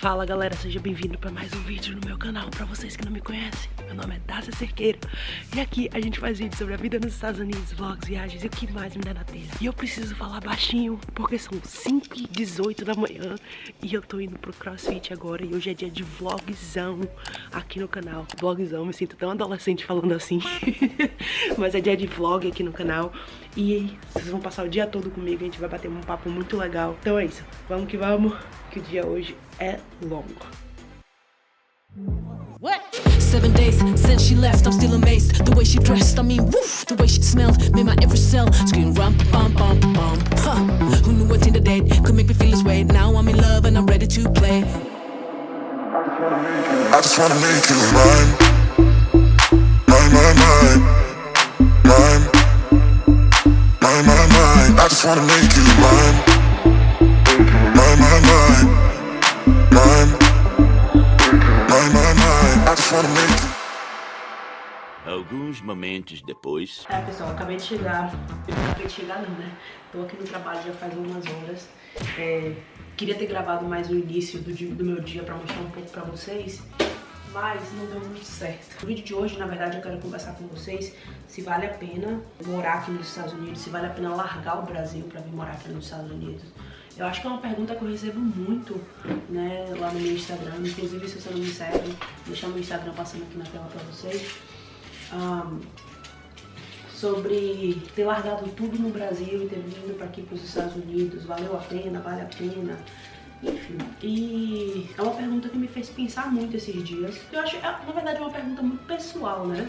Fala galera, seja bem-vindo para mais um vídeo no meu canal. Para vocês que não me conhecem, meu nome é Dacia Cerqueira e aqui a gente faz vídeos sobre a vida nos Estados Unidos, vlogs, viagens e o que mais me dá na telha. E eu preciso falar baixinho porque são 5h18 da manhã e eu tô indo pro CrossFit agora e hoje é dia de vlogzão aqui no canal. Vlogzão, me sinto tão adolescente falando assim, mas é dia de vlog aqui no canal e vocês vão passar o dia todo comigo, a gente vai bater um papo muito legal. Então é isso, vamos que vamos, que o dia hoje é longo. What? 7 days since she left, I'm still amazed. The way she dressed, I mean, woof. The way she smelled, made my every cell scream rum, bum, bum, bum. Huh. Who knew what Tinder date could make me feel this way? Now I'm in love and I'm ready to play. I just wanna make you mine, mine, mine, mine, mine, mine, mine, mine. I just wanna make you mine, mine, mine, mine, mine, mine, mine, mine. I just wanna make you. Alguns momentos depois. Pessoal, acabei de chegar. Acabei de chegar não, né? Tô aqui no trabalho já faz umas horas. Queria ter gravado mais o início do meu dia pra mostrar um pouco pra vocês, mas não deu muito certo. No vídeo de hoje, na verdade, eu quero conversar com vocês se vale a pena morar aqui nos Estados Unidos, se vale a pena largar o Brasil pra vir morar aqui nos Estados Unidos. Eu acho que é uma pergunta que eu recebo muito, né, lá no meu Instagram. Inclusive, se você não me segue, deixar meu Instagram passando aqui na tela pra vocês. Sobre ter largado tudo no Brasil e ter vindo para aqui para os Estados Unidos, valeu a pena, vale a pena, enfim. E é uma pergunta que me fez pensar muito esses dias. Eu acho, na verdade, é uma pergunta muito pessoal, né?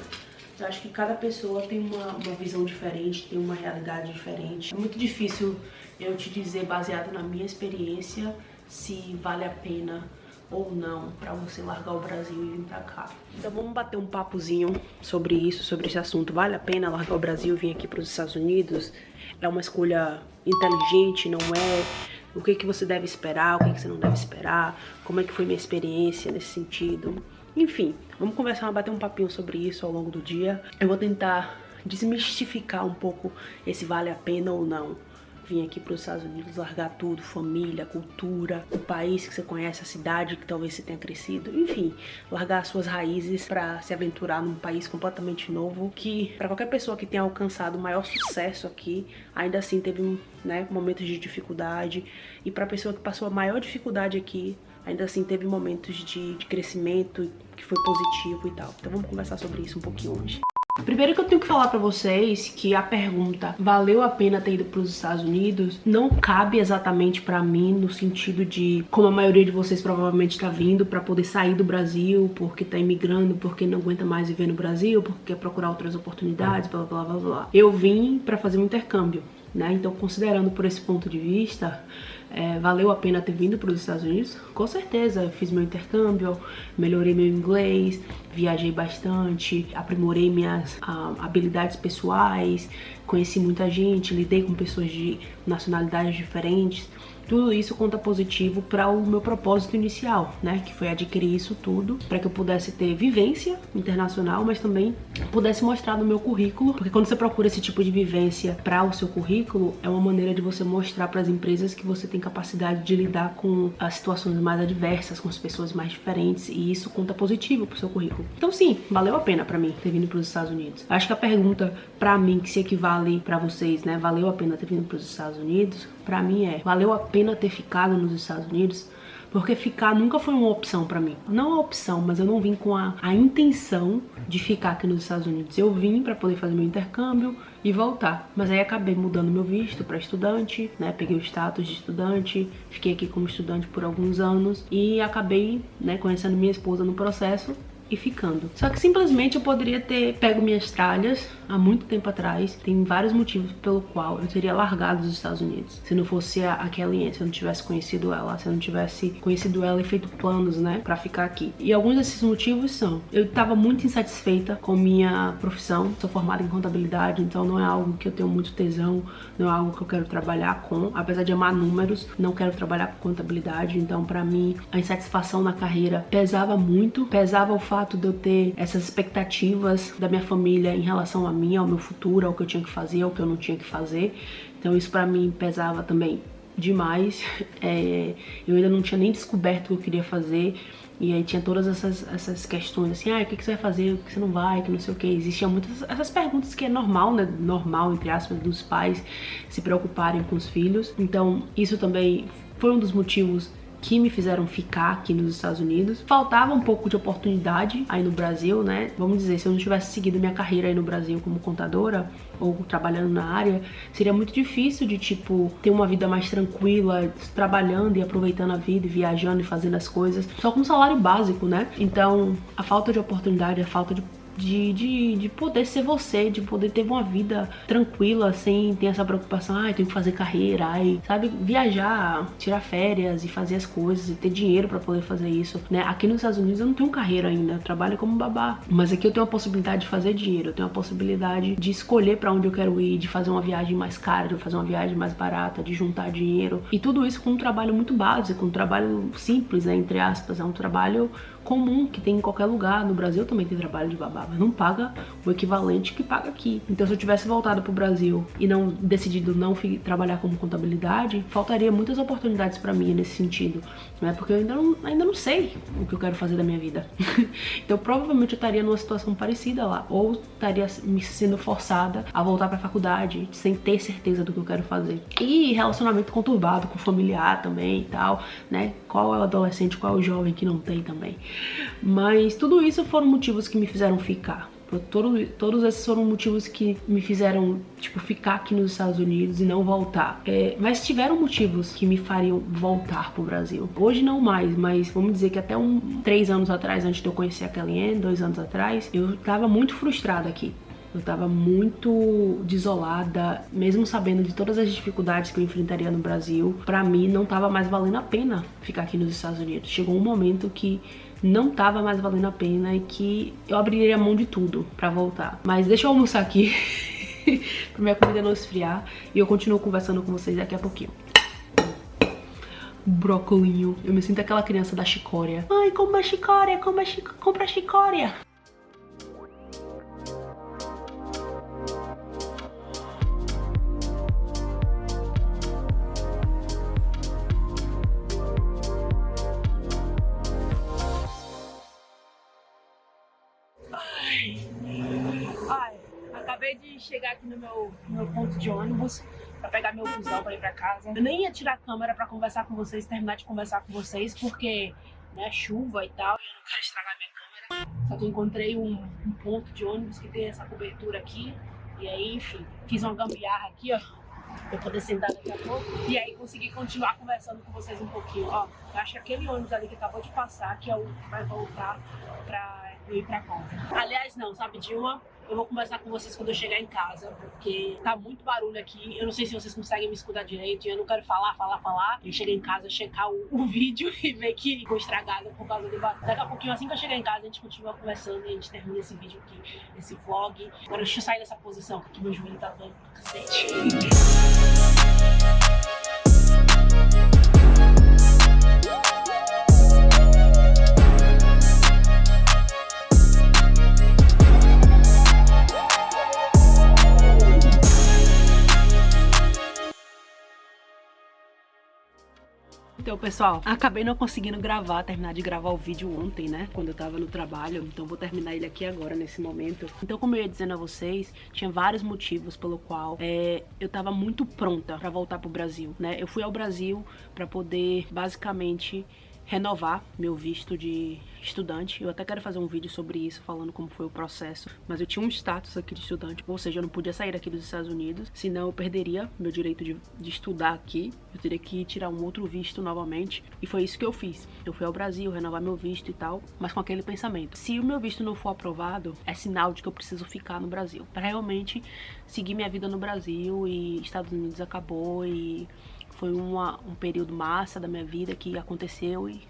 Eu acho que cada pessoa tem uma visão diferente, tem uma realidade diferente. É muito difícil eu te dizer, baseado na minha experiência, se vale a pena ou não pra você largar o Brasil e vir pra cá. Então vamos bater um papozinho sobre isso, sobre esse assunto. Vale a pena largar o Brasil e vir aqui pros Estados Unidos? É uma escolha inteligente, não é? O que você deve esperar, o que você não deve esperar? Como é que foi minha experiência nesse sentido? Enfim, vamos conversar, bater um papinho sobre isso ao longo do dia. Eu vou tentar desmistificar um pouco esse vale a pena ou não. Vim aqui para os Estados Unidos, largar tudo, família, cultura, o país que você conhece, a cidade que talvez você tenha crescido, enfim, largar as suas raízes para se aventurar num país completamente novo, que para qualquer pessoa que tenha alcançado o maior sucesso aqui, ainda assim teve, né, momentos de dificuldade, e para a pessoa que passou a maior dificuldade aqui, ainda assim teve momentos de crescimento que foi positivo e tal. Então vamos conversar sobre isso um pouquinho hoje. Primeiro que eu tenho que falar pra vocês que a pergunta valeu a pena ter ido pros Estados Unidos não cabe exatamente pra mim no sentido de como a maioria de vocês provavelmente tá vindo pra poder sair do Brasil porque tá imigrando, porque não aguenta mais viver no Brasil, porque quer procurar outras oportunidades, blá blá blá blá. Eu vim pra fazer um intercâmbio, né? Então, considerando por esse ponto de vista, valeu a pena ter vindo para os Estados Unidos? Com certeza, eu fiz meu intercâmbio, melhorei meu inglês, viajei bastante, aprimorei minhas habilidades pessoais, conheci muita gente, lidei com pessoas de nacionalidades diferentes. Tudo isso conta positivo para o meu propósito inicial, né? Que foi adquirir isso tudo para que eu pudesse ter vivência internacional, mas também pudesse mostrar no meu currículo. Porque quando você procura esse tipo de vivência para o seu currículo, é uma maneira de você mostrar para as empresas que você tem capacidade de lidar com as situações mais adversas, com as pessoas mais diferentes, e isso conta positivo pro seu currículo. Então sim, valeu a pena para mim ter vindo para os Estados Unidos. Acho que a pergunta para mim que se equivale para vocês, né? Valeu a pena ter vindo para os Estados Unidos? Para mim valeu a pena ter ficado nos Estados Unidos? Porque ficar nunca foi uma opção pra mim. Não uma opção, mas eu não vim com a intenção de ficar aqui nos Estados Unidos. Eu vim pra poder fazer meu intercâmbio e voltar. Mas aí acabei mudando meu visto pra estudante, né? Peguei o status de estudante, fiquei aqui como estudante por alguns anos e acabei, né, conhecendo minha esposa no processo e ficando. Só que simplesmente eu poderia ter pego minhas tralhas há muito tempo atrás. Tem vários motivos pelo qual eu teria largado os Estados Unidos se não fosse a Kelly, se eu não tivesse conhecido ela, se eu não tivesse conhecido ela e feito planos, né, pra ficar aqui. E alguns desses motivos são: eu tava muito insatisfeita com minha profissão, sou formada em contabilidade, então não é algo que eu tenho muito tesão, não é algo que eu quero trabalhar com, apesar de amar números, não quero trabalhar com contabilidade. Então pra mim a insatisfação na carreira pesava muito, pesava o fato de eu ter essas expectativas da minha família em relação a mim, ao meu futuro, ao que eu tinha que fazer, ao que eu não tinha que fazer. Então isso pra mim pesava também demais. Eu ainda não tinha nem descoberto o que eu queria fazer. E aí tinha todas essas questões assim, o que você vai fazer, o que você não vai, que não sei o que. Existiam muitas essas perguntas que é normal, né? Normal, entre aspas, dos pais se preocuparem com os filhos. Então isso também foi um dos motivos que me fizeram ficar aqui nos Estados Unidos. Faltava um pouco de oportunidade aí no Brasil, né? Vamos dizer, se eu não tivesse seguido minha carreira aí no Brasil como contadora ou trabalhando na área, seria muito difícil de, tipo, ter uma vida mais tranquila, trabalhando e aproveitando a vida, e viajando e fazendo as coisas, só com um salário básico, né? Então, a falta de oportunidade, a falta de poder ser você, de poder ter uma vida tranquila, sem ter essa preocupação, tenho que fazer carreira, sabe, viajar, tirar férias e fazer as coisas e ter dinheiro pra poder fazer isso, né? Aqui nos Estados Unidos eu não tenho carreira ainda, eu trabalho como babá, mas aqui eu tenho a possibilidade de fazer dinheiro, eu tenho a possibilidade de escolher pra onde eu quero ir, de fazer uma viagem mais cara, de fazer uma viagem mais barata, de juntar dinheiro, e tudo isso com um trabalho muito básico, um trabalho simples, né, entre aspas, é um trabalho comum que tem em qualquer lugar. No Brasil também tem trabalho de babá, mas não paga o equivalente que paga aqui. Então, se eu tivesse voltado pro Brasil e não decidido não trabalhar como contabilidade, faltaria muitas oportunidades pra mim nesse sentido, né? Porque eu ainda não sei o que eu quero fazer da minha vida. Então, provavelmente eu estaria numa situação parecida lá, ou estaria me sendo forçada a voltar pra faculdade sem ter certeza do que eu quero fazer. E relacionamento conturbado com familiar também e tal, né? Qual é o adolescente, qual é o jovem que não tem também? Mas tudo isso foram motivos que me fizeram ficar. Todos esses foram motivos que me fizeram, tipo, ficar aqui nos Estados Unidos e não voltar. Mas tiveram motivos que me fariam voltar pro Brasil. Hoje não mais, mas vamos dizer que até 3 anos atrás, antes de eu conhecer a Kellyanne, 2 anos atrás, eu tava muito frustrada aqui. Eu tava muito desolada, mesmo sabendo de todas as dificuldades que eu enfrentaria no Brasil. Pra mim, não tava mais valendo a pena ficar aqui nos Estados Unidos. Chegou um momento que não tava mais valendo a pena e que eu abriria mão de tudo pra voltar. Mas deixa eu almoçar aqui, pra minha comida não esfriar, e eu continuo conversando com vocês daqui a pouquinho. Brocolinho. Eu me sinto aquela criança da chicória. Ai, compra chicória, compra chicória. Acabei de chegar aqui no meu ponto de ônibus pra pegar meu busão pra ir pra casa. Eu nem ia tirar a câmera pra conversar com vocês, terminar de conversar com vocês, porque, né, chuva e tal, eu não quero estragar minha câmera. Só que eu encontrei um ponto de ônibus que tem essa cobertura aqui, e aí, enfim, fiz uma gambiarra aqui, ó, pra eu poder sentar daqui a pouco, e aí consegui continuar conversando com vocês um pouquinho. Ó, eu acho que aquele ônibus ali que acabou de passar, que é o que vai voltar pra eu ir pra casa. Aliás, não, sabe, Dilma? Eu vou conversar com vocês quando eu chegar em casa, porque tá muito barulho aqui. Eu não sei se vocês conseguem me escutar direito, e eu não quero falar. Eu chegar em casa, checar o vídeo e ver que ficou estragado por causa do barulho. Daqui a pouquinho, assim que eu chegar em casa, a gente continua conversando e a gente termina esse vídeo aqui, esse vlog. Agora deixa eu sair dessa posição, porque meu joelho tá dando pra cacete. Então, pessoal, acabei não conseguindo terminar de gravar o vídeo ontem, né? Quando eu tava no trabalho, então vou terminar ele aqui agora, nesse momento. Então, como eu ia dizendo a vocês, tinha vários motivos pelo qual eu tava muito pronta pra voltar pro Brasil, né? Eu fui ao Brasil pra poder, basicamente, renovar meu visto de estudante. Eu até quero fazer um vídeo sobre isso, falando como foi o processo, mas eu tinha um status aqui de estudante, ou seja, eu não podia sair daqui dos Estados Unidos, senão eu perderia meu direito de estudar aqui, eu teria que tirar um outro visto novamente, e foi isso que eu fiz. Eu fui ao Brasil renovar meu visto e tal, mas com aquele pensamento: se o meu visto não for aprovado, é sinal de que eu preciso ficar no Brasil, para realmente seguir minha vida no Brasil. E Estados Unidos acabou e foi um período massa da minha vida que aconteceu e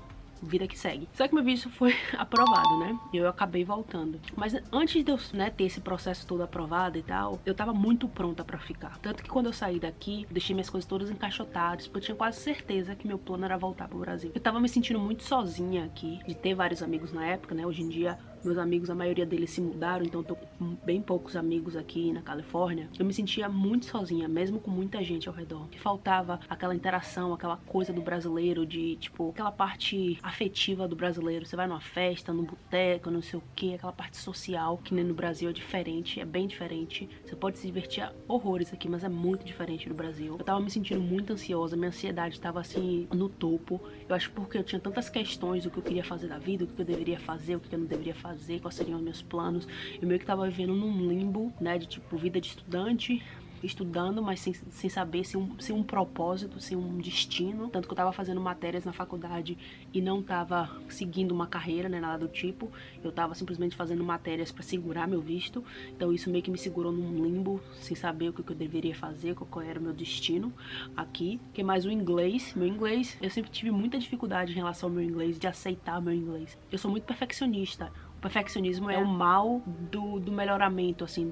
vida que segue. Só que meu visto foi aprovado, né? E eu acabei voltando. Mas antes de eu, né, ter esse processo todo aprovado e tal, eu tava muito pronta pra ficar. Tanto que quando eu saí daqui, deixei minhas coisas todas encaixotadas, porque eu tinha quase certeza que meu plano era voltar pro Brasil. Eu tava me sentindo muito sozinha aqui, de ter vários amigos na época, né? Hoje em dia meus amigos, a maioria deles se mudaram, então eu tô com bem poucos amigos aqui na Califórnia. Eu me sentia muito sozinha, mesmo com muita gente ao redor. Que faltava aquela interação, aquela coisa do brasileiro, de tipo, aquela parte afetiva do brasileiro. Você vai numa festa, num boteco, não sei o que, aquela parte social, que nem no Brasil é diferente, é bem diferente. Você pode se divertir a horrores aqui, mas é muito diferente do Brasil. Eu tava me sentindo muito ansiosa, minha ansiedade tava assim, no topo. Eu acho porque eu tinha tantas questões do que eu queria fazer da vida, o que eu deveria fazer, o que eu não deveria fazer, quais seriam os meus planos. Eu meio que tava vivendo num limbo, né, de tipo, vida de estudante, estudando, mas sem saber se um propósito, se um destino. Tanto que eu tava fazendo matérias na faculdade e não tava seguindo uma carreira, né, nada do tipo. Eu tava simplesmente fazendo matérias pra segurar meu visto. Então isso meio que me segurou num limbo, sem saber o que eu deveria fazer, qual era o meu destino aqui. Que mais o inglês. Meu inglês, eu sempre tive muita dificuldade em relação ao meu inglês, de aceitar meu inglês. Eu sou muito perfeccionista. O perfeccionismo é o mal do melhoramento, assim,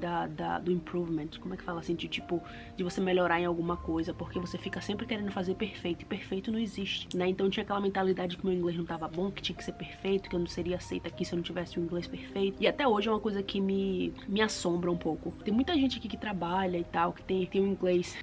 do improvement. Como é que fala assim? De tipo, de você melhorar em alguma coisa, porque você fica sempre querendo fazer perfeito, e perfeito não existe, né? Então tinha aquela mentalidade que meu inglês não tava bom, que tinha que ser perfeito, que eu não seria aceita aqui se eu não tivesse um inglês perfeito. E até hoje é uma coisa que me assombra um pouco. Tem muita gente aqui que trabalha e tal, que tem um inglês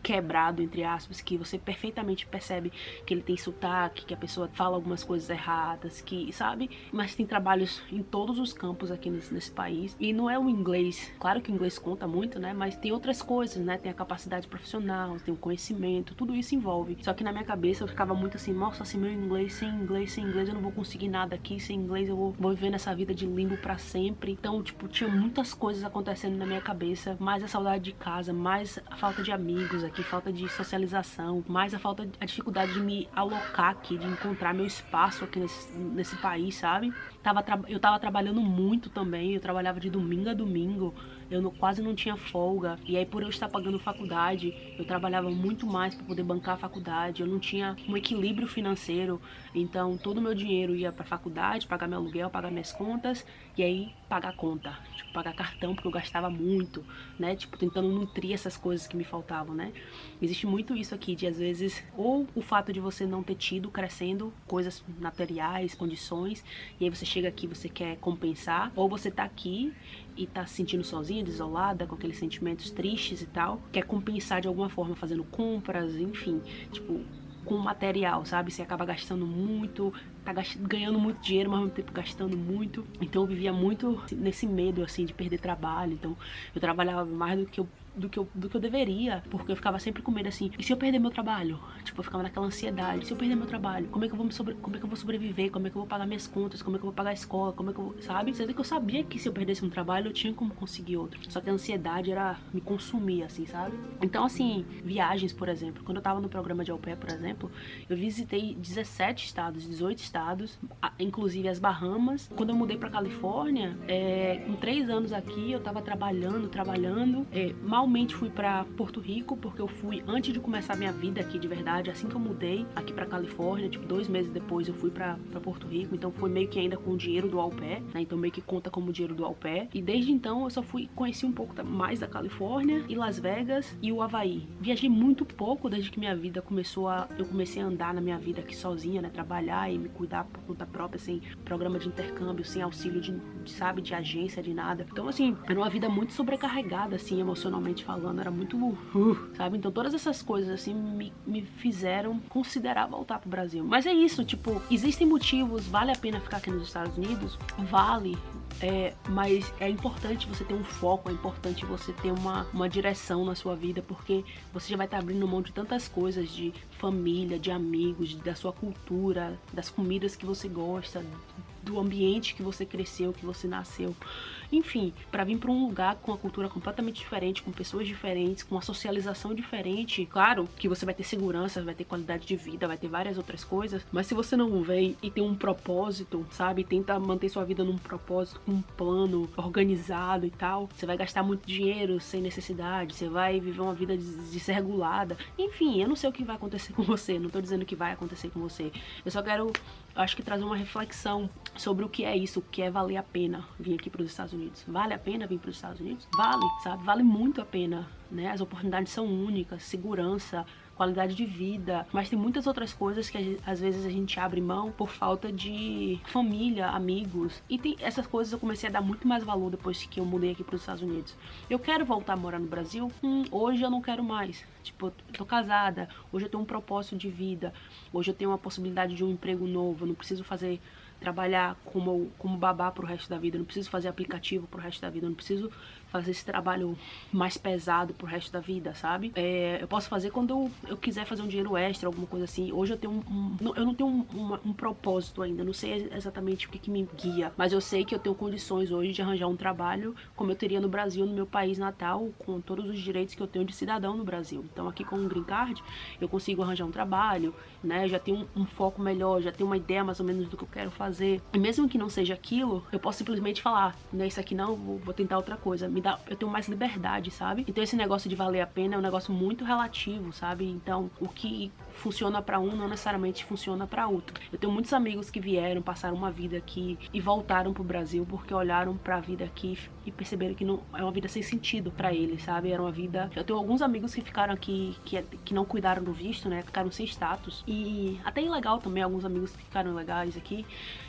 quebrado, entre aspas, que você perfeitamente percebe que ele tem sotaque, que a pessoa fala algumas coisas erradas, que, sabe? Mas tem trabalhos em todos os campos aqui nesse país. E não é o inglês, claro que o inglês conta muito, né? Mas tem outras coisas, né? Tem a capacidade profissional, tem o conhecimento, tudo isso envolve. Só que na minha cabeça eu ficava muito assim, nossa, assim, meu inglês, sem inglês eu não vou conseguir nada aqui, sem inglês eu vou viver nessa vida de limbo pra sempre. Então, tipo, tinha muitas coisas acontecendo na minha cabeça, mais a saudade de casa, mais a falta de amigos aqui, falta de socialização, mais a dificuldade de me alocar aqui, de encontrar meu espaço aqui nesse país, sabe? Eu tava trabalhando muito também, eu trabalhava de domingo a domingo, eu quase não tinha folga, e aí por eu estar pagando faculdade, eu trabalhava muito mais para poder bancar a faculdade, eu não tinha um equilíbrio financeiro, então todo o meu dinheiro ia pra faculdade, pagar meu aluguel, pagar minhas contas, e aí pagar conta, tipo, pagar cartão, porque eu gastava muito, né, tipo, tentando nutrir essas coisas que me faltavam, né. Existe muito isso aqui, de às vezes, ou o fato de você não ter tido crescendo coisas materiais, condições, e aí você chega aqui, você quer compensar, ou você tá aqui e tá se sentindo sozinha, desolada, com aqueles sentimentos tristes e tal, quer compensar de alguma forma, fazendo compras, enfim, tipo, com material, sabe? Você acaba gastando muito, tá ganhando muito dinheiro, mas ao mesmo tempo gastando muito. Então eu vivia muito nesse medo, assim, de perder trabalho. Então eu trabalhava mais do que eu deveria, porque eu ficava sempre com medo assim, e se eu perder meu trabalho? Tipo, eu ficava naquela ansiedade, se eu perder meu trabalho, como é que eu vou sobreviver, como é que eu vou pagar minhas contas, como é que eu vou pagar a escola, como é que eu vou, sabe? Sendo que eu sabia que se eu perdesse um trabalho, eu tinha como conseguir outro, só que a ansiedade me consumia, assim, sabe? Então, assim, viagens, por exemplo, quando eu tava no programa de au pair, por exemplo, eu visitei 17 estados, 18 estados, inclusive as Bahamas. Quando eu mudei pra Califórnia, com 3 anos aqui, eu tava trabalhando, malmente fui pra Porto Rico, porque eu fui antes de começar minha vida aqui de verdade, assim que eu mudei aqui pra Califórnia, tipo 2 meses depois eu fui pra Porto Rico, então foi meio que ainda com o dinheiro do au pair, né, então meio que conta como dinheiro do au pair, e desde então eu só conheci um pouco mais da Califórnia e Las Vegas e o Havaí. Viajei muito pouco desde que minha vida eu comecei a andar na minha vida aqui sozinha, né, trabalhar e me cuidar por conta própria, sem programa de intercâmbio, sem auxílio de agência, de nada. Então, assim, era uma vida muito sobrecarregada, assim, emocionalmente falando, era muito, sabe? Então todas essas coisas, assim, me fizeram considerar voltar pro Brasil. Mas é isso, tipo, existem motivos, vale a pena ficar aqui nos Estados Unidos? Vale. Mas é importante você ter um foco, é importante você ter uma direção na sua vida, porque você já vai estar abrindo mão de tantas coisas, de família, de amigos, da sua cultura, das comidas que você gosta, do ambiente que você cresceu, que você nasceu. Enfim, para vir para um lugar com uma cultura completamente diferente, com pessoas diferentes, com uma socialização diferente, claro que você vai ter segurança, vai ter qualidade de vida, vai ter várias outras coisas, mas se você não vem e tem um propósito, sabe, tenta manter sua vida num propósito, com um plano organizado e tal, você vai gastar muito dinheiro sem necessidade, você vai viver uma vida desregulada. Enfim, eu não sei o que vai acontecer com você, não tô dizendo que vai acontecer com você, eu só quero, acho que trazer uma reflexão sobre o que é isso, o que é valer a pena vir aqui para os Estados Unidos. Vale a pena vir para os Estados Unidos? Vale, sabe? Vale muito a pena, né? As oportunidades são únicas, segurança, qualidade de vida, mas tem muitas outras coisas que às vezes a gente abre mão por falta de família, amigos. E tem essas coisas eu comecei a dar muito mais valor depois que eu mudei aqui para os Estados Unidos. Eu quero voltar a morar no Brasil? Hoje eu não quero mais. Tipo, eu tô casada, hoje eu tenho um propósito de vida, hoje eu tenho uma possibilidade de um emprego novo, eu não preciso trabalhar como babá pro resto da vida, eu não preciso fazer aplicativo pro resto da vida, eu não preciso fazer esse trabalho mais pesado pro resto da vida, sabe? Eu posso fazer quando eu quiser fazer um dinheiro extra, alguma coisa assim. Hoje eu tenho eu não tenho um propósito ainda, não sei exatamente o que me guia, mas eu sei que eu tenho condições hoje de arranjar um trabalho como eu teria no Brasil, no meu país natal, com todos os direitos que eu tenho de cidadão no Brasil. Então aqui com o Green Card, eu consigo arranjar um trabalho, né? Já tenho um foco melhor, já tenho uma ideia mais ou menos do que eu quero fazer. E mesmo que não seja aquilo, eu posso simplesmente falar, né, isso aqui não, vou tentar outra coisa. Eu tenho mais liberdade, sabe? Então esse negócio de valer a pena é um negócio muito relativo, sabe? Então o que funciona pra um não necessariamente funciona pra outro. Eu tenho muitos amigos que vieram, passaram uma vida aqui e voltaram pro Brasil porque olharam pra vida aqui e perceberam que não é uma vida sem sentido pra eles, sabe? Era uma vida... Eu tenho alguns amigos que ficaram aqui, que não cuidaram do visto, né? Ficaram sem status. E até ilegal também, alguns amigos que ficaram ilegais aqui,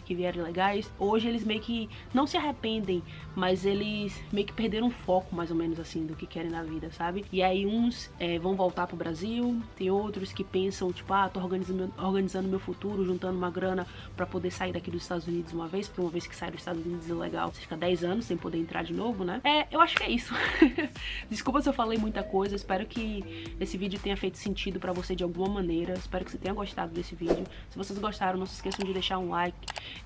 que vieram ilegais. Hoje eles meio que não se arrependem, mas eles meio que perderam o foco, mais ou menos assim, do que querem na vida, sabe? E aí uns vão voltar pro Brasil, tem outros que pensam, tipo, tô organizando meu futuro, juntando uma grana pra poder sair daqui dos Estados Unidos uma vez, porque uma vez que sai dos Estados Unidos é legal, você fica 10 anos sem poder entrar de novo, né? Eu acho que é isso. Desculpa se eu falei muita coisa, espero que esse vídeo tenha feito sentido pra você de alguma maneira, espero que você tenha gostado desse vídeo. Se vocês gostaram, não se esqueçam de deixar um like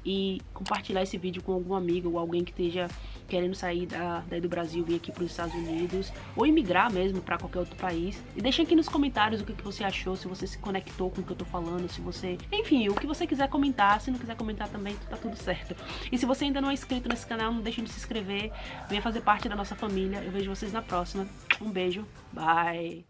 e compartilhar esse vídeo com algum amigo ou alguém que esteja querendo sair daí do Brasil, vir aqui para os Estados Unidos ou imigrar mesmo para qualquer outro país. E deixa aqui nos comentários o que você achou, se você se conectou com o que eu tô falando, se você... Enfim, o que você quiser comentar, se não quiser comentar também, tá tudo certo. E se você ainda não é inscrito nesse canal, não deixe de se inscrever, venha fazer parte da nossa família. Eu vejo vocês na próxima. Um beijo, bye!